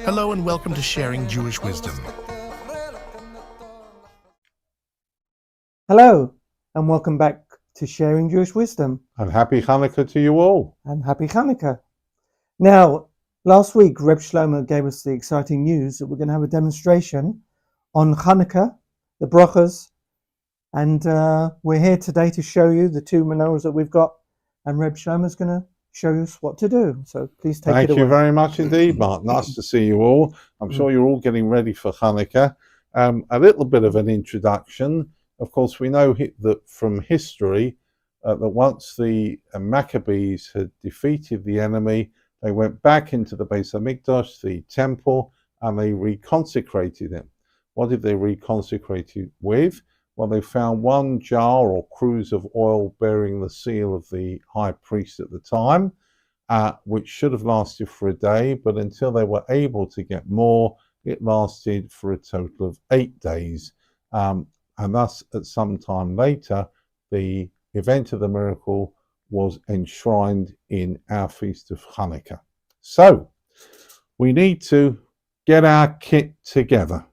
Hello and welcome to Sharing Jewish Wisdom. Hello and welcome back to Sharing Jewish Wisdom. And happy Chanukah to you all. And happy Chanukah. Now, last week Reb Shlomo gave us the exciting news that we're going to have a demonstration on Chanukah, the brachos, and we're here today to show you the two menorahs that we've got, and Reb Shlomo's going to show us what to do. So please take it away. Thank you very much indeed, Mark. Nice to see you all. I'm sure you're all getting ready for Chanukah. A little bit of an introduction. Of course, we know that from history that once the Maccabees had defeated the enemy, they went back into the Beis Hamikdash, the temple, and they reconsecrated it. What did they reconsecrate it with? Well, they found one jar or cruse of oil bearing the seal of the high priest at the time, which should have lasted for a day, but until they were able to get more, it lasted for a total of 8 days. And thus, at some time later, the event of the miracle was enshrined in our feast of Chanukah. So, we need to get our kit together.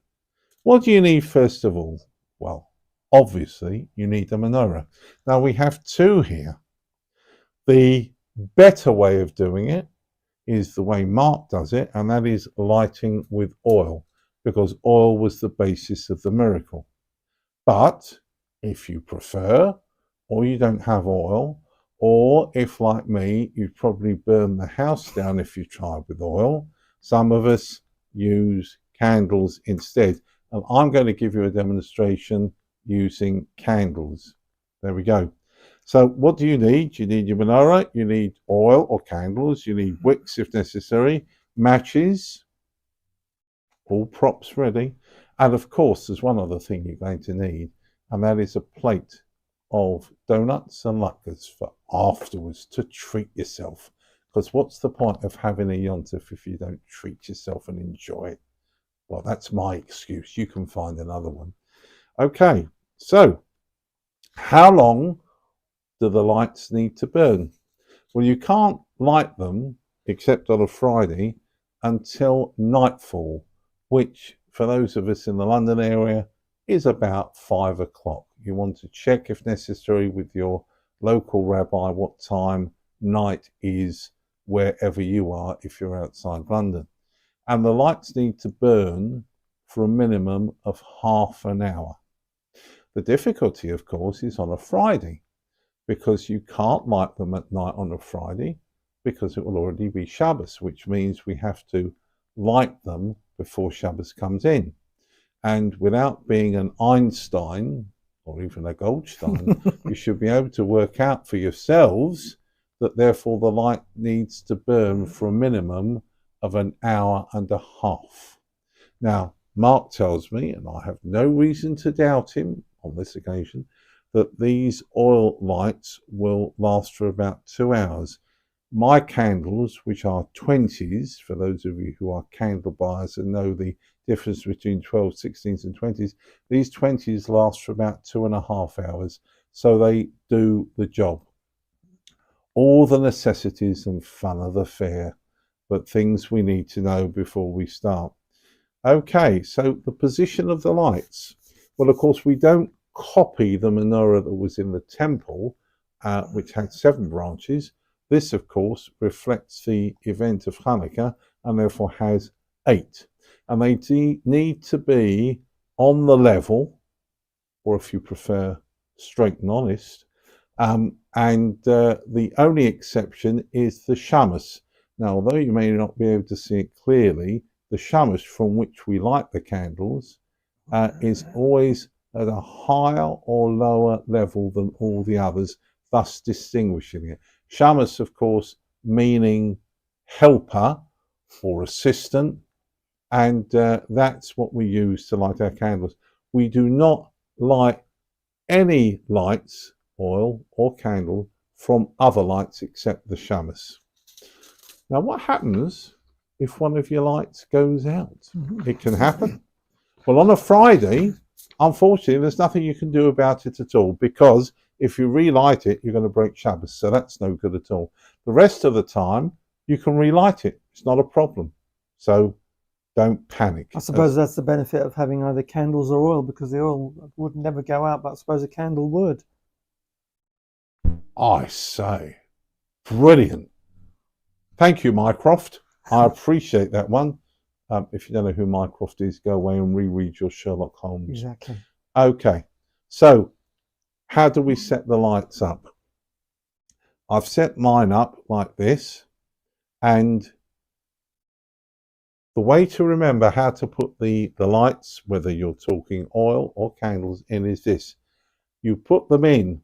What do you need first of all? Well, obviously, you need a menorah. Now, we have two here. The better way of doing it is the way Mark does it, and that is lighting with oil, because oil was the basis of the miracle. But if you prefer, or you don't have oil, or if, like me, you probably burn the house down if you try with oil, some of us use candles instead. And I'm going to give you a demonstration using candles. There we go. So what do you need? You need your menorah, you need oil or candles, you need wicks if necessary, matches, all props ready. And of course, there's one other thing you're going to need, and that is a plate of donuts and latkes for afterwards to treat yourself. Because what's the point of having a yontif if you don't treat yourself and enjoy it? Well, that's my excuse. You can find another one. Okay, so how long do the lights need to burn? Well, you can't light them, except on a Friday, until nightfall, which for those of us in the London area is about 5 o'clock. You want to check, if necessary, with your local rabbi what time night is wherever you are if you're outside London. And the lights need to burn for a minimum of half an hour. The difficulty, of course, is on a Friday, because you can't light them at night on a Friday because it will already be Shabbos, which means we have to light them before Shabbos comes in. And without being an Einstein or even a Goldstein, you should be able to work out for yourselves that therefore the light needs to burn for a minimum of an hour and a half. Now, Mark tells me, and I have no reason to doubt him on this occasion, that these oil lights will last for about 2 hours. My candles, which are 20s, for those of you who are candle buyers and know the difference between 12s, 16s and 20s, these 20s last for about 2.5 hours, so they do the job. All the necessities and fun of the fair, but things we need to know before we start. Okay, so the position of the lights. Well, of course, we don't copy the menorah that was in the temple, which had 7 branches. This, of course, reflects the event of Chanukah and therefore has 8. And they need to be on the level, or if you prefer, straight and honest. The only exception is the shamus. Now, although you may not be able to see it clearly, the shamus from which we light the candles is always at a higher or lower level than all the others, thus distinguishing it. Shamus, of course, meaning helper or assistant, and that's what we use to light our candles. We do not light any lights, oil or candle, from other lights except the shamus. Now, what happens if one of your lights goes out? It can happen. Well, on a Friday, unfortunately, there's nothing you can do about it at all, because if you relight it, you're going to break Shabbos, so that's no good at all. The rest of the time, you can relight it. It's not a problem. So don't panic. I suppose that's the benefit of having either candles or oil, because the oil would never go out, but I suppose a candle would. I say, brilliant. Thank you, Mycroft. I appreciate that one. If you don't know who Mycroft is, go away and reread your Sherlock Holmes. Exactly. Okay, so how do we set the lights up? I've set mine up like this, and the way to remember how to put the lights, whether you're talking oil or candles, in is this. You put them in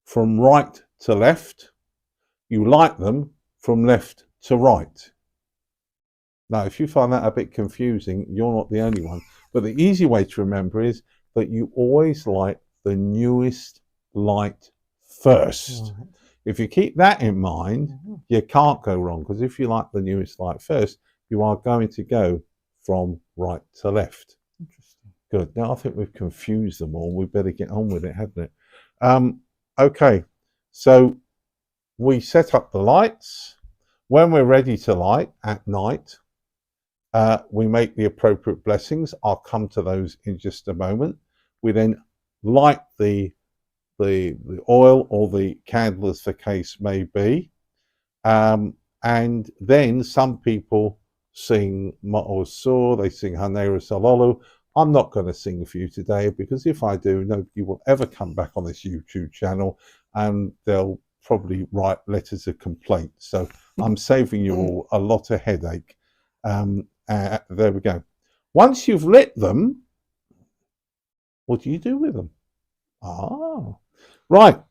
from right to left. You light them from left to right. Now, if you find that a bit confusing, you're not the only one. But the easy way to remember is that you always light the newest light first. Right. If you keep that in mind, you can't go wrong, because if you light the newest light first, you are going to go from right to left. Interesting. Good. Now I think we've confused them all. We better get on with it, haven't it? Okay. So we set up the lights. When we're ready to light at night, we make the appropriate blessings. I'll come to those in just a moment. We then light the oil or the candle, as the case may be. And then some people sing Ma'osur, they sing Hanera Salolu. I'm not going to sing for you today, because if I do, nobody will ever come back on this YouTube channel, and they'll probably write letters of complaint. So I'm saving you all a lot of headache. There we go. Once you've lit them, what do you do with them? Right.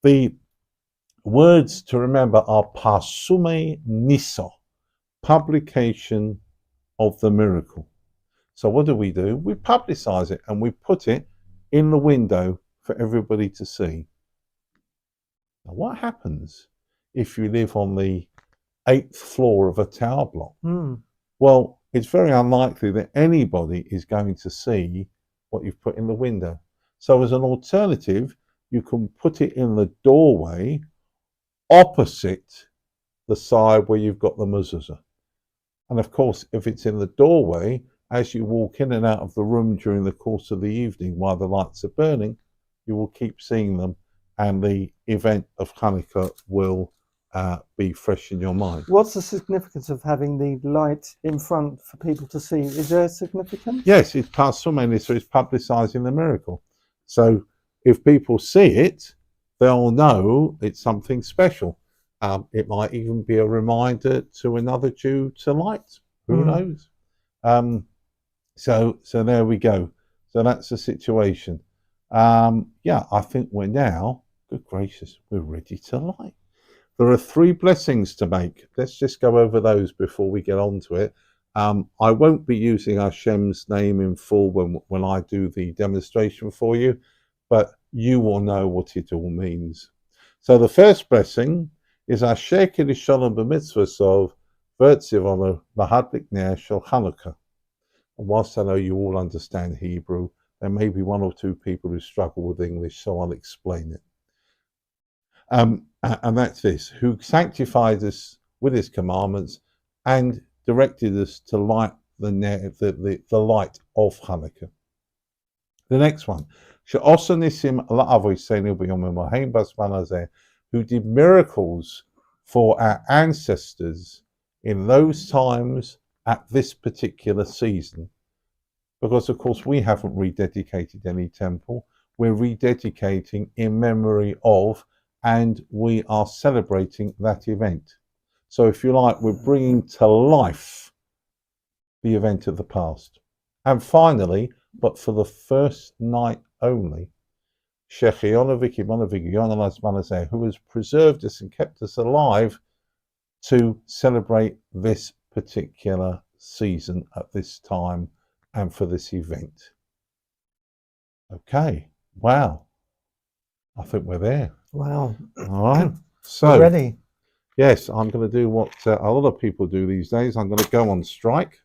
The words to remember are Pasume Niso, publication of the miracle. So what do? We publicize it, and we put it in the window for everybody to see. Now, what happens if you live on the 8th floor of a tower block? Well, it's very unlikely that anybody is going to see what you've put in the window. So as an alternative, you can put it in the doorway opposite the side where you've got the mezuzah. And of course, if it's in the doorway, as you walk in and out of the room during the course of the evening while the lights are burning, you will keep seeing them, and the event of Chanukah will be fresh in your mind. What's the significance of having the light in front for people to see? Is there a significance? Yes, it's Pasumeni, so it's publicising the miracle. So if people see it, they'll know it's something special. It might even be a reminder to another Jew to light. Who knows? So there we go. So that's the situation. Yeah, I think we're now, good gracious, we're ready to light. There are 3 blessings to make. Let's just go over those before we get on to it. I won't be using Hashem's name in full when I do the demonstration for you, but you will know what it all means. So the first blessing is Asher Kirishalom b'mitzvahs of Vertzivon Mahadlik Ner Shel Chanukah. And whilst I know you all understand Hebrew, there may be 1 or 2 people who struggle with English, so I'll explain it. And that's this: who sanctified us with his commandments and directed us to light the light of Chanukah. The next one, who did miracles for our ancestors in those times at this particular season. Because, of course, we haven't rededicated any temple. We're rededicating in memory of, and we are celebrating that event. So, if you like, we're bringing to life the event of the past. And finally, but for the first night only, who has preserved us and kept us alive to celebrate this particular season at this time and for this event. Okay, wow. I think we're there. Wow. All right. So, we're ready. Yes, I'm going to do what a lot of people do these days. I'm going to go on strike.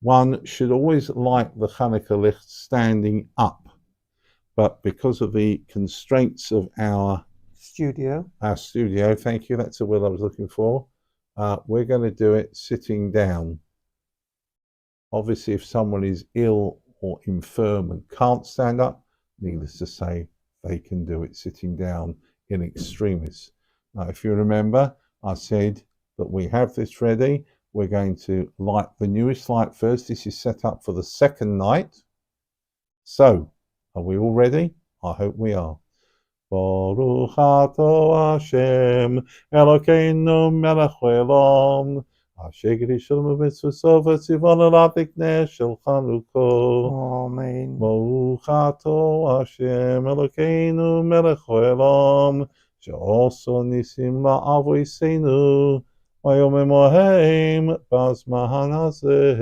One should always light the Chanukah licht standing up, but because of the constraints of our studio. Our studio, thank you. That's the word I was looking for. We're going to do it sitting down. Obviously, if someone is ill or infirm and can't stand up, needless to say, they can do it sitting down in extremis. Now, if you remember, I said that we have this ready. We're going to light the newest light first. This is set up for the second night. So, are we all ready? I hope we are. Baruch atah Hashem Elokeinu melech haolam asher gidishanu b'mitzvotav v'tzivanu l'adlikneh shel Chanukah. Amen. Baruch atah Hashem Elokeinu melech haolam she'oso nisim la'avoseinu v'yomim oheim b'zman hazeh.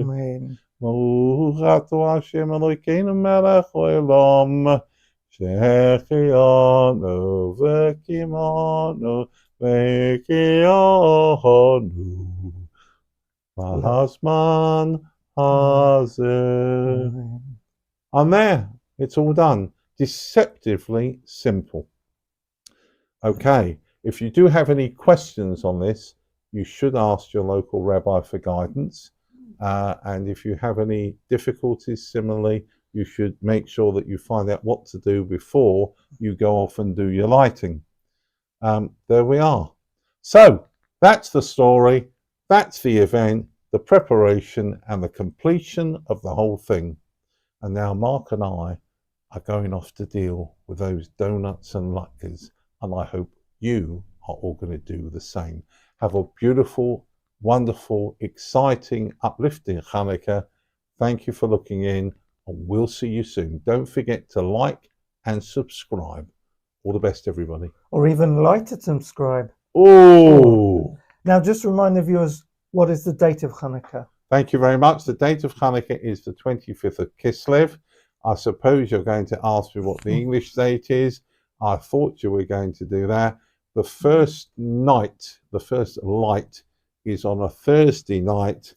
Amen. Baruch atah Hashem Elokeinu melech haolam Shechianu v'kimanu v'kiyanu v'hazman hazeh. And there, it's all done. Deceptively simple. Okay, if you do have any questions on this, you should ask your local rabbi for guidance. And if you have any difficulties similarly, you should make sure that you find out what to do before you go off and do your lighting. There we are. So that's the story, that's the event, the preparation and the completion of the whole thing. And now Mark and I are going off to deal with those donuts and latkes, and I hope you are all going to do the same. Have a beautiful, wonderful, exciting, uplifting Chanukah. Thank you for looking in, and we'll see you soon. Don't forget to like and subscribe. All the best, everybody. Or even like to subscribe. Oh! Now, just remind the viewers, what is the date of Chanukah? Thank you very much. The date of Chanukah is the 25th of Kislev. I suppose you're going to ask me what the English date is. I thought you were going to do that. The first night, the first light is on a Thursday night,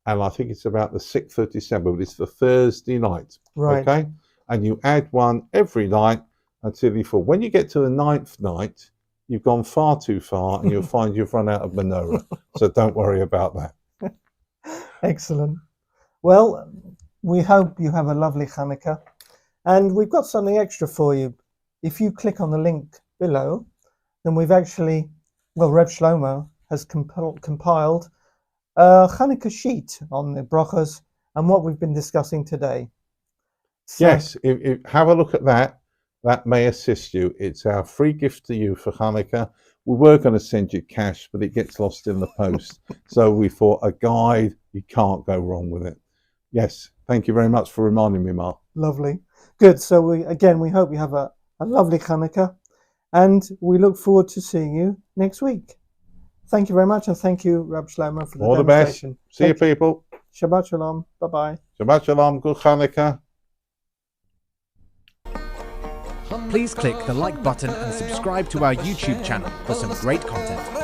and I think it's about the 6th of December, but it's the Thursday night. Right. Okay? And you add one every night until you fall. When you get to the 9th night, you've gone far too far, and you'll find you've run out of menorah. So don't worry about that. Excellent. Well, we hope you have a lovely Chanukah. And we've got something extra for you. If you click on the link below, then we've actually, well, Reb Shlomo has compiled a Chanukah sheet on the brachos and what we've been discussing today. So, Yes, have a look at that. That may assist you. It's our free gift to you for Chanukah. We were going to send you cash, but it gets lost in the post. So we thought a guide, you can't go wrong with it. Yes, thank you very much for reminding me, Mark. lovely. Good. So we hope you have a lovely Chanukah, and we look forward to seeing you next week. Thank you very much, and thank you, Rab Shlomo, for the All the best. demonstration. See you, people. Shabbat Shalom. Bye-bye. Shabbat Shalom. Good Chanukah. Please click the like button and subscribe to our YouTube channel for some great content.